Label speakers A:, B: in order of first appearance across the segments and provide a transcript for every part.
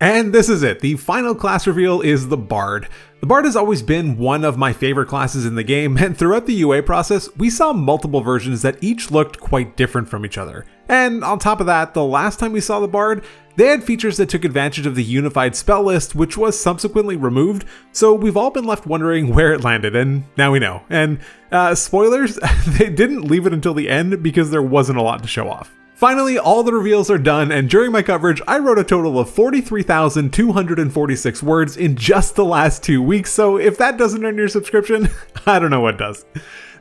A: And this is it. The final class reveal is the Bard. The Bard has always been one of my favorite classes in the game, and throughout the UA process, we saw multiple versions that each looked quite different from each other. And on top of that, the last time we saw the Bard, they had features that took advantage of the unified spell list, which was subsequently removed, so we've all been left wondering where it landed, and now we know. And spoilers, they didn't leave it until the end because there wasn't a lot to show off. Finally, all the reveals are done, and during my coverage, I wrote a total of 43,246 words in just the last 2 weeks, so if that doesn't earn your subscription, I don't know what does.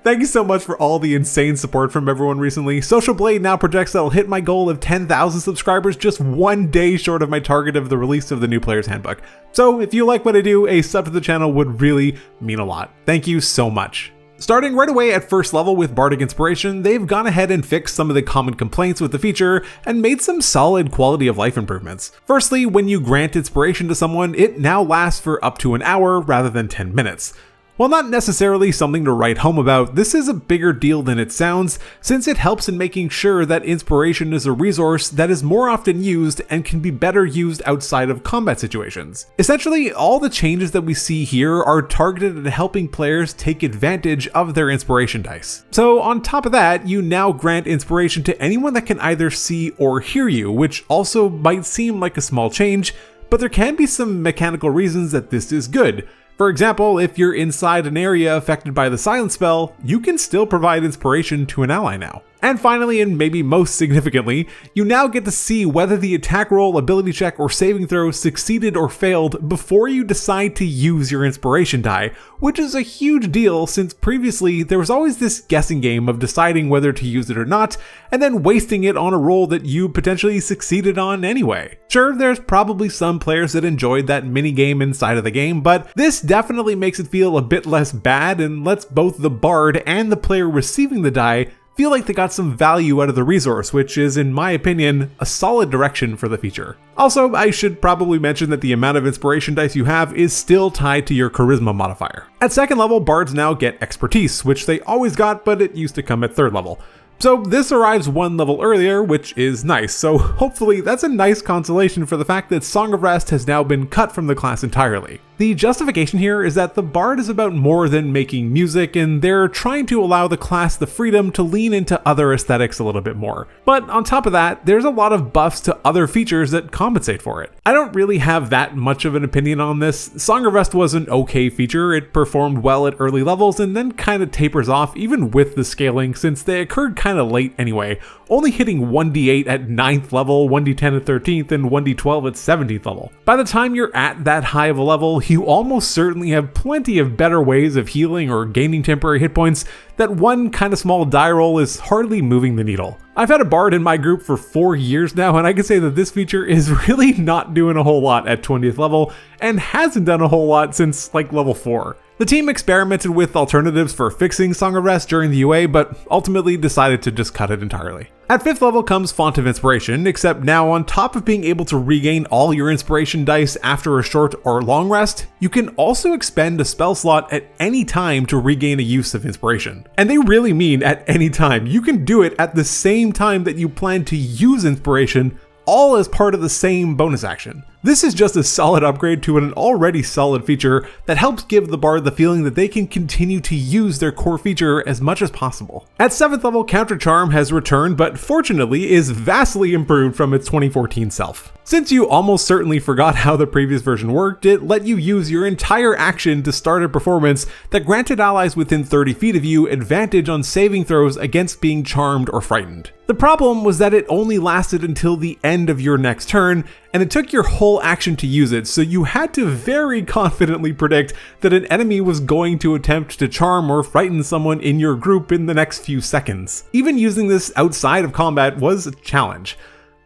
A: Thank you so much for all the insane support from everyone recently. Social Blade now projects that I'll hit my goal of 10,000 subscribers just 1 day short of my target of the release of the new Player's Handbook. So if you like what I do, a sub to the channel would really mean a lot. Thank you so much. Starting right away at first level with Bardic Inspiration, they've gone ahead and fixed some of the common complaints with the feature and made some solid quality of life improvements. Firstly, when you grant inspiration to someone, it now lasts for up to an hour rather than 10 minutes. While not necessarily something to write home about, this is a bigger deal than it sounds, since it helps in making sure that inspiration is a resource that is more often used and can be better used outside of combat situations. Essentially, all the changes that we see here are targeted at helping players take advantage of their inspiration dice. So on top of that, you now grant inspiration to anyone that can either see or hear you, which also might seem like a small change, but there can be some mechanical reasons that this is good. For example, if you're inside an area affected by the silence spell, you can still provide inspiration to an ally now. And finally, and maybe most significantly, you now get to see whether the attack roll, ability check, or saving throw succeeded or failed before you decide to use your inspiration die, which is a huge deal since previously there was always this guessing game of deciding whether to use it or not, and then wasting it on a roll that you potentially succeeded on anyway. Sure, there's probably some players that enjoyed that mini game inside of the game, but this definitely makes it feel a bit less bad and lets both the Bard and the player receiving the die feel like they got some value out of the resource, which is, in my opinion, a solid direction for the feature. Also, I should probably mention that the amount of inspiration dice you have is still tied to your charisma modifier. At second level, bards now get expertise, which they always got, but it used to come at third level. So this arrives 1 level earlier, which is nice, so hopefully that's a nice consolation for the fact that Song of Rest has now been cut from the class entirely. The justification here is that the Bard is about more than making music, and they're trying to allow the class the freedom to lean into other aesthetics a little bit more. But on top of that, there's a lot of buffs to other features that compensate for it. I don't really have that much of an opinion on this. Song of Rest was an okay feature, it performed well at early levels and then kind of tapers off even with the scaling since they occurred kind of late anyway, only hitting 1d8 at 9th level, 1d10 at 13th, and 1d12 at 17th level. By the time you're at that high of a level, you almost certainly have plenty of better ways of healing or gaining temporary hit points that one kind of small die roll is hardly moving the needle. I've had a Bard in my group for 4 years now, and I can say that this feature is really not doing a whole lot at 20th level, and hasn't done a whole lot since like level 4. The team experimented with alternatives for fixing Song of Rest during the UA, but ultimately decided to just cut it entirely. At 5th level comes Font of Inspiration, except now on top of being able to regain all your inspiration dice after a short or long rest, you can also expend a spell slot at any time to regain a use of inspiration. And they really mean at any time. You can do it at the same time that you plan to use inspiration, all as part of the same bonus action. This is just a solid upgrade to an already solid feature that helps give the Bard the feeling that they can continue to use their core feature as much as possible. At 7th level, Counter Charm has returned, but fortunately is vastly improved from its 2014 self. Since you almost certainly forgot how the previous version worked, it let you use your entire action to start a performance that granted allies within 30 feet of you advantage on saving throws against being charmed or frightened. The problem was that it only lasted until the end of your next turn, and it took your whole action to use it, so you had to very confidently predict that an enemy was going to attempt to charm or frighten someone in your group in the next few seconds. Even using this outside of combat was a challenge.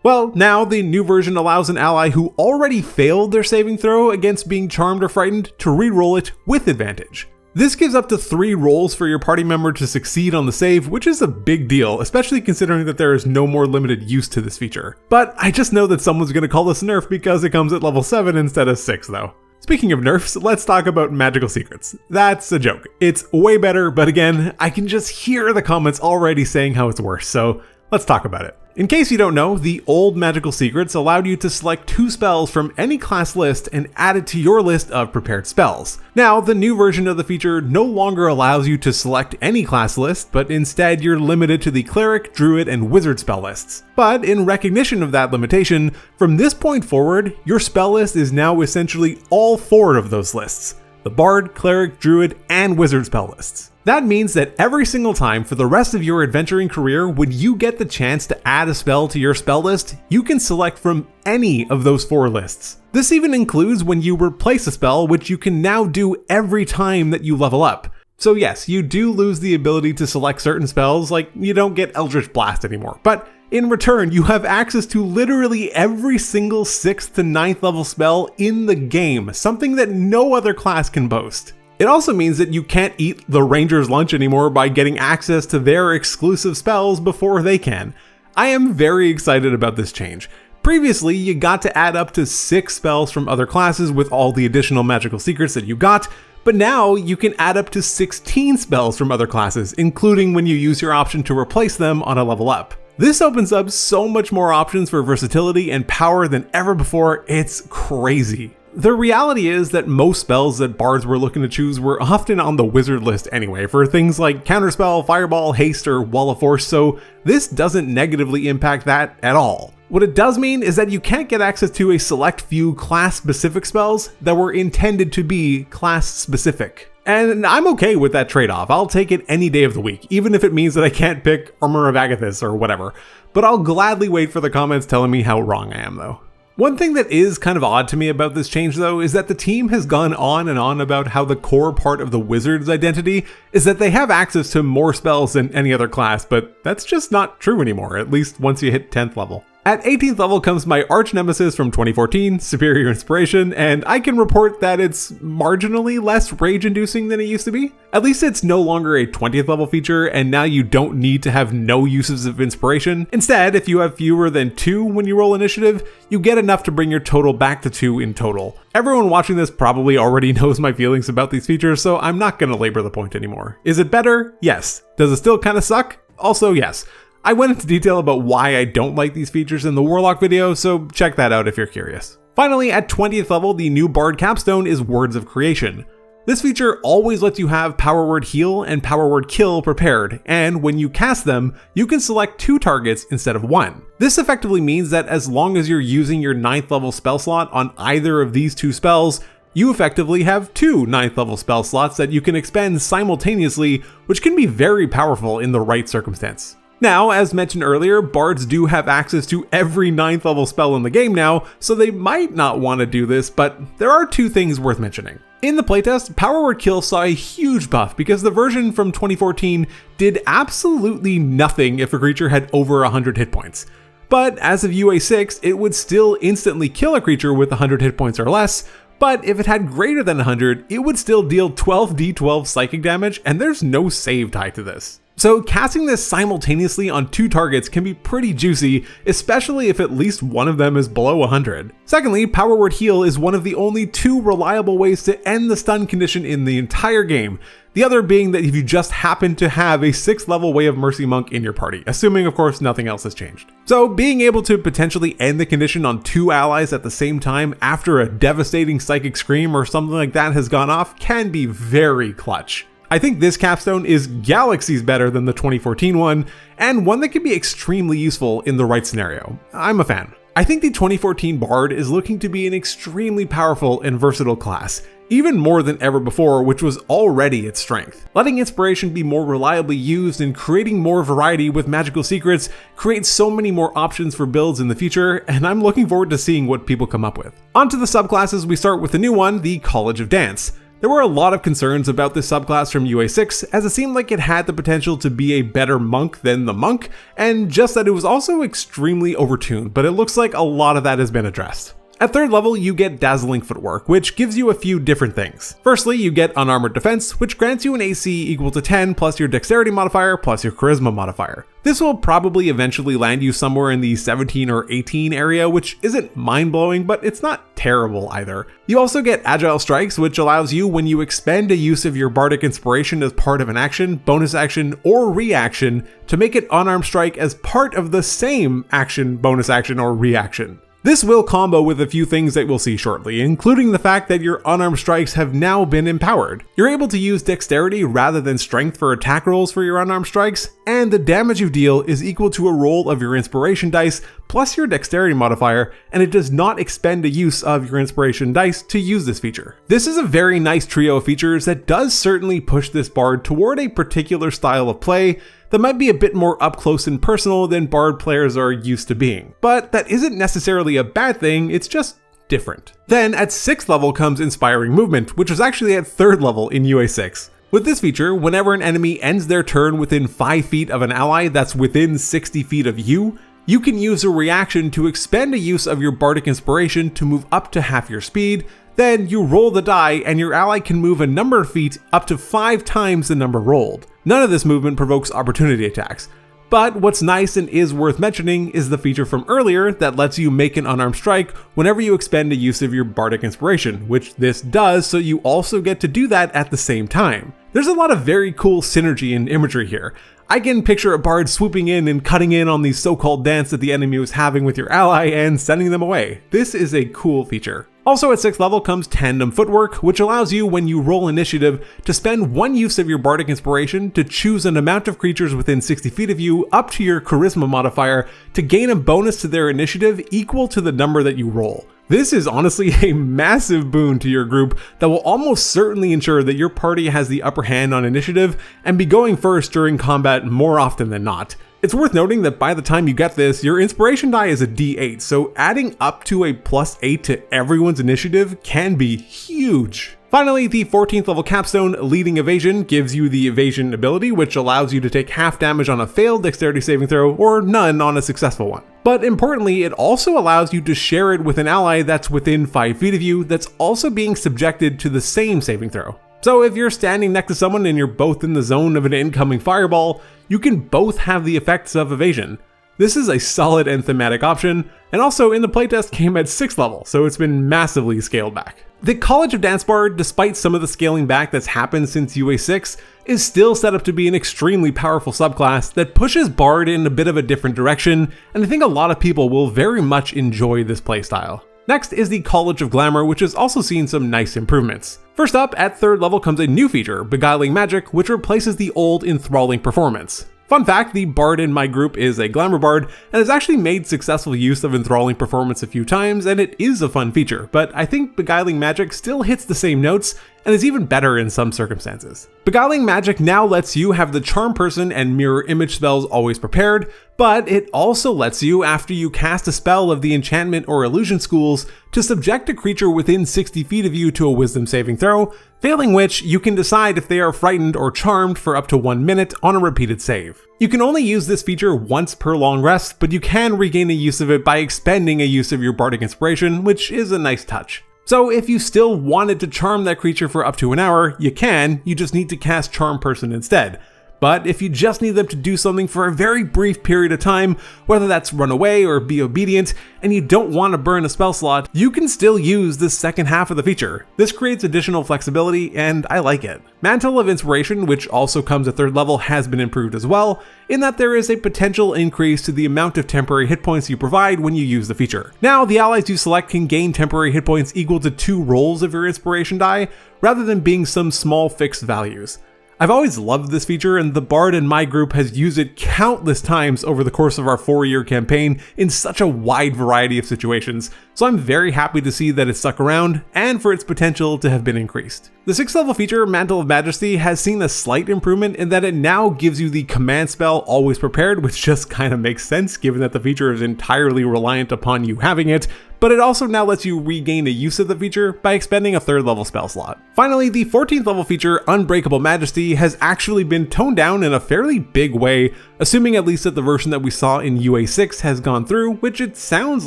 A: Well, now the new version allows an ally who already failed their saving throw against being charmed or frightened to re-roll it with advantage. This gives up to 3 rolls for your party member to succeed on the save, which is a big deal, especially considering that there is no more limited use to this feature. But I just know that someone's going to call this a nerf because it comes at level 7 instead of 6 though. Speaking of nerfs, let's talk about Magical Secrets. That's a joke. It's way better, but again, I can just hear the comments already saying how it's worse, so Let's talk about it. In case you don't know, the old magical secrets allowed you to select 2 spells from any class list and add it to your list of prepared spells. Now, the new version of the feature no longer allows you to select any class list, but instead you're limited to the cleric, druid, and wizard spell lists. But in recognition of that limitation, from this point forward, your spell list is now essentially all 4 of those lists: the bard, cleric, druid, and wizard spell lists. That means that every single time for the rest of your adventuring career, when you get the chance to add a spell to your spell list, you can select from any of those 4 lists. This even includes when you replace a spell, which you can now do every time that you level up. So yes, you do lose the ability to select certain spells, like you don't get Eldritch Blast anymore, but in return, you have access to literally every single 6th to 9th level spell in the game, something that no other class can boast. It also means that you can't eat the Ranger's lunch anymore by getting access to their exclusive spells before they can. I am very excited about this change. Previously, you got to add up to 6 spells from other classes with all the additional magical secrets that you got, but now you can add up to 16 spells from other classes, including when you use your option to replace them on a level up. This opens up so much more options for versatility and power than ever before, it's crazy. The reality is that most spells that bards were looking to choose were often on the wizard list anyway, for things like Counterspell, Fireball, Haste, or Wall of Force, so this doesn't negatively impact that at all. What it does mean is that you can't get access to a select few class-specific spells that were intended to be class-specific. And I'm okay with that trade-off. I'll take it any day of the week, even if it means that I can't pick Armor of Agathis or whatever. But I'll gladly wait for the comments telling me how wrong I am, though. One thing that is kind of odd to me about this change, though, is that the team has gone on and on about how the core part of the wizard's identity is that they have access to more spells than any other class, but that's just not true anymore, at least once you hit 10th level. At 18th level comes my arch nemesis from 2014, Superior Inspiration, and I can report that it's marginally less rage-inducing than it used to be. At least it's no longer a 20th level feature, and now you don't need to have no uses of inspiration. Instead, if you have fewer than 2 when you roll initiative, you get enough to bring your total back to 2 in total. Everyone watching this probably already knows my feelings about these features, so I'm not gonna labor the point anymore. Is it better? Yes. Does it still kinda suck? Also, yes. I went into detail about why I don't like these features in the Warlock video, so check that out if you're curious. Finally, at 20th level, the new Bard capstone is Words of Creation. This feature always lets you have Power Word Heal and Power Word Kill prepared, and when you cast them, you can select 2 targets instead of 1. This effectively means that as long as you're using your 9th level spell slot on either of these 2 spells, you effectively have 2 9th level spell slots that you can expend simultaneously, which can be very powerful in the right circumstance. Now, as mentioned earlier, bards do have access to every 9th level spell in the game now, so they might not want to do this, but there are 2 things worth mentioning. In the playtest, Power Word Kill saw a huge buff because the version from 2014 did absolutely nothing if a creature had over 100 hit points. But as of UA 6, it would still instantly kill a creature with 100 hit points or less, but if it had greater than 100, it would still deal 12d12 psychic damage, and there's no save tied to this. So casting this simultaneously on 2 targets can be pretty juicy, especially if at least one of them is below 100. Secondly, Power Word Heal is one of the only 2 reliable ways to end the stun condition in the entire game. The other being that if you just happen to have a 6th level Way of Mercy monk in your party, assuming of course nothing else has changed. So being able to potentially end the condition on 2 allies at the same time after a devastating psychic scream or something like that has gone off can be very clutch. I think this capstone is galaxies better than the 2014 one, and one that can be extremely useful in the right scenario. I'm a fan. I think the 2014 Bard is looking to be an extremely powerful and versatile class, even more than ever before, which was already its strength. Letting inspiration be more reliably used and creating more variety with magical secrets creates so many more options for builds in the future, and I'm looking forward to seeing what people come up with. Onto the subclasses, we start with the new one, the College of Dance. There were a lot of concerns about this subclass from UA 6, as it seemed like it had the potential to be a better monk than the monk, and just that it was also extremely overtuned, but it looks like a lot of that has been addressed. At 3rd level, you get Dazzling Footwork, which gives you a few different things. Firstly, you get Unarmored Defense, which grants you an AC equal to 10 plus your Dexterity modifier plus your Charisma modifier. This will probably eventually land you somewhere in the 17 or 18 area, which isn't mind-blowing, but it's not terrible either. You also get Agile Strikes, which allows you, when you expend a use of your Bardic Inspiration as part of an action, bonus action, or reaction, to make it Unarmed Strike as part of the same action, bonus action, or reaction. This will combo with a few things that we'll see shortly, including the fact that your unarmed strikes have now been empowered. You're able to use dexterity rather than strength for attack rolls for your unarmed strikes, and the damage you deal is equal to a roll of your inspiration dice plus your dexterity modifier, and it does not expend a use of your inspiration dice to use this feature. This is a very nice trio of features that does certainly push this bard toward a particular style of play that might be a bit more up close and personal than bard players are used to being. But that isn't necessarily a bad thing, it's just different. Then at 6th level comes Inspiring Movement, which was actually at 3rd level in UA 6. With this feature, whenever an enemy ends their turn within 5 feet of an ally that's within 60 feet of you, you can use a reaction to expend a use of your Bardic Inspiration to move up to half your speed. Then you roll the die and your ally can move a number of feet up to 5 times the number rolled. None of this movement provokes opportunity attacks. But what's nice and is worth mentioning is the feature from earlier that lets you make an unarmed strike whenever you expend a use of your Bardic Inspiration, which this does, so you also get to do that at the same time. There's a lot of very cool synergy and imagery here. I can picture a bard swooping in and cutting in on the so-called dance that the enemy was having with your ally and sending them away. This is a cool feature. Also at 6th level comes Tandem Footwork, which allows you, when you roll initiative, to spend 1 use of your Bardic Inspiration to choose an amount of creatures within 60 feet of you up to your Charisma modifier to gain a bonus to their initiative equal to the number that you roll. This is honestly a massive boon to your group that will almost certainly ensure that your party has the upper hand on initiative and be going first during combat more often than not. It's worth noting that by the time you get this, your inspiration die is a D8, so adding up to a +8 to everyone's initiative can be huge. Finally, the 14th level capstone, Leading Evasion, gives you the evasion ability, which allows you to take half damage on a failed dexterity saving throw or none on a successful one. But importantly, it also allows you to share it with an ally that's within 5 feet of you that's also being subjected to the same saving throw. So if you're standing next to someone and you're both in the zone of an incoming fireball, you can both have the effects of evasion. This is a solid and thematic option, and also in the playtest came at 6th level, so it's been massively scaled back. The College of Dance Bard, despite some of the scaling back that's happened since UA 6, is still set up to be an extremely powerful subclass that pushes Bard in a bit of a different direction, and I think a lot of people will very much enjoy this playstyle. Next is the College of Glamour, which has also seen some nice improvements. First up, at 3rd level comes a new feature, Beguiling Magic, which replaces the old Enthralling Performance. Fun fact, the bard in my group is a Glamour bard and has actually made successful use of Enthralling Performance a few times, and it is a fun feature, but I think Beguiling Magic still hits the same notes and is even better in some circumstances. Beguiling Magic now lets you have the Charm Person and Mirror Image spells always prepared, but it also lets you, after you cast a spell of the Enchantment or Illusion schools, to subject a creature within 60 feet of you to a Wisdom saving throw, failing which you can decide if they are frightened or charmed for up to 1 minute on a repeated save. You can only use this feature once per long rest, but you can regain a use of it by expending a use of your Bardic Inspiration, which is a nice touch. So if you still wanted to charm that creature for up to an hour, you can, you just need to cast Charm Person instead. But if you just need them to do something for a very brief period of time, whether that's run away or be obedient, and you don't want to burn a spell slot, you can still use the second half of the feature. This creates additional flexibility, and I like it. Mantle of Inspiration, which also comes at 3rd level, has been improved as well, in that there is a potential increase to the amount of temporary hit points you provide when you use the feature. Now, the allies you select can gain temporary hit points equal to 2 rolls of your inspiration die, rather than being some small fixed values. I've always loved this feature, and the bard in my group has used it countless times over the course of our 4-year campaign in such a wide variety of situations, so I'm very happy to see that it stuck around and for its potential to have been increased. The 6th level feature, Mantle of Majesty, has seen a slight improvement in that it now gives you the command spell Always Prepared, which just kind of makes sense given that the feature is entirely reliant upon you having it, but it also now lets you regain the use of the feature by expending a 3rd level spell slot. Finally, the 14th level feature, Unbreakable Majesty, has actually been toned down in a fairly big way, assuming at least that the version that we saw in UA6 has gone through, which it sounds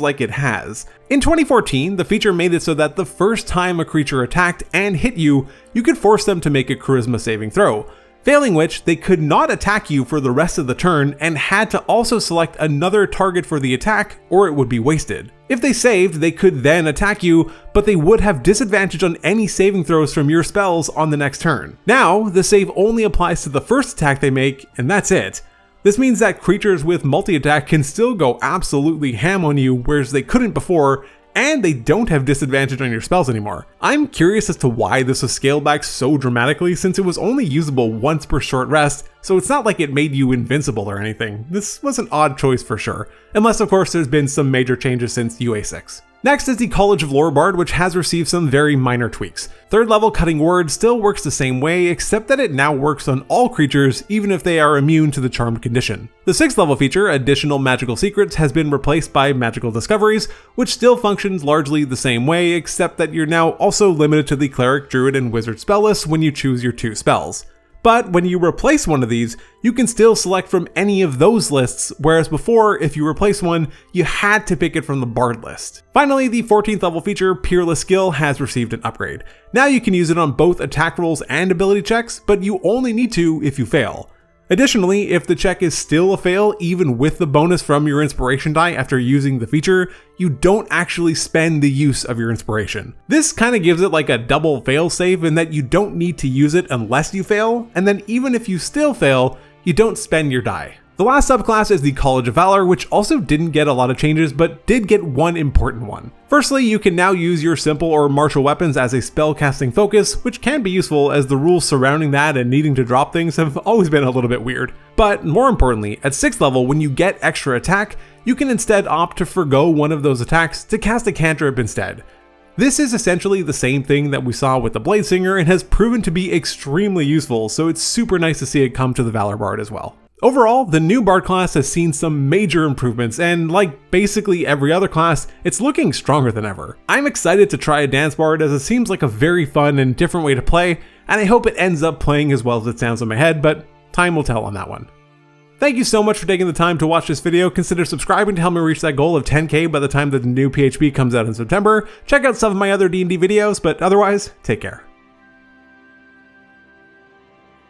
A: like it has. In 2014, the feature made it so that the first time a creature attacked and hit you, you could force them to make a charisma saving throw, failing which they could not attack you for the rest of the turn and had to also select another target for the attack or it would be wasted. If they saved, they could then attack you, but they would have disadvantage on any saving throws from your spells on the next turn. Now, the save only applies to the first attack they make, and that's it. This means that creatures with multi-attack can still go absolutely ham on you, whereas they couldn't before, and they don't have disadvantage on your spells anymore. I'm curious as to why this was scaled back so dramatically, since it was only usable once per short rest, so it's not like it made you invincible or anything. This was an odd choice for sure, unless of course there's been some major changes since UA6. Next is the College of Lore Bard, which has received some very minor tweaks. 3rd level Cutting Word still works the same way, except that it now works on all creatures, even if they are immune to the charmed condition. The 6th level feature, Additional Magical Secrets, has been replaced by Magical Discoveries, which still functions largely the same way, except that you're now also limited to the Cleric, Druid, and Wizard spell lists when you choose your 2 spells. But when you replace one of these, you can still select from any of those lists, whereas before, if you replace one, you had to pick it from the Bard list. Finally, the 14th level feature, Peerless Skill, has received an upgrade. Now you can use it on both attack rolls and ability checks, but you only need to if you fail. Additionally, if the check is still a fail, even with the bonus from your inspiration die after using the feature, you don't actually spend the use of your inspiration. This kind of gives it like a double fail save in that you don't need to use it unless you fail, and then even if you still fail, you don't spend your die. The last subclass is the College of Valor, which also didn't get a lot of changes, but did get one important one. Firstly, you can now use your simple or martial weapons as a spellcasting focus, which can be useful as the rules surrounding that and needing to drop things have always been a little bit weird. But more importantly, at 6th level, when you get extra attack, you can instead opt to forgo one of those attacks to cast a cantrip instead. This is essentially the same thing that we saw with the Bladesinger and has proven to be extremely useful, so it's super nice to see it come to the Valor Bard as well. Overall, the new Bard class has seen some major improvements, and like basically every other class, it's looking stronger than ever. I'm excited to try a Dance Bard as it seems like a very fun and different way to play, and I hope it ends up playing as well as it sounds in my head, but time will tell on that one. Thank you so much for taking the time to watch this video. Consider subscribing to help me reach that goal of 10K by the time that the new PHP comes out in September. Check out some of my other D&D videos, but otherwise, take care.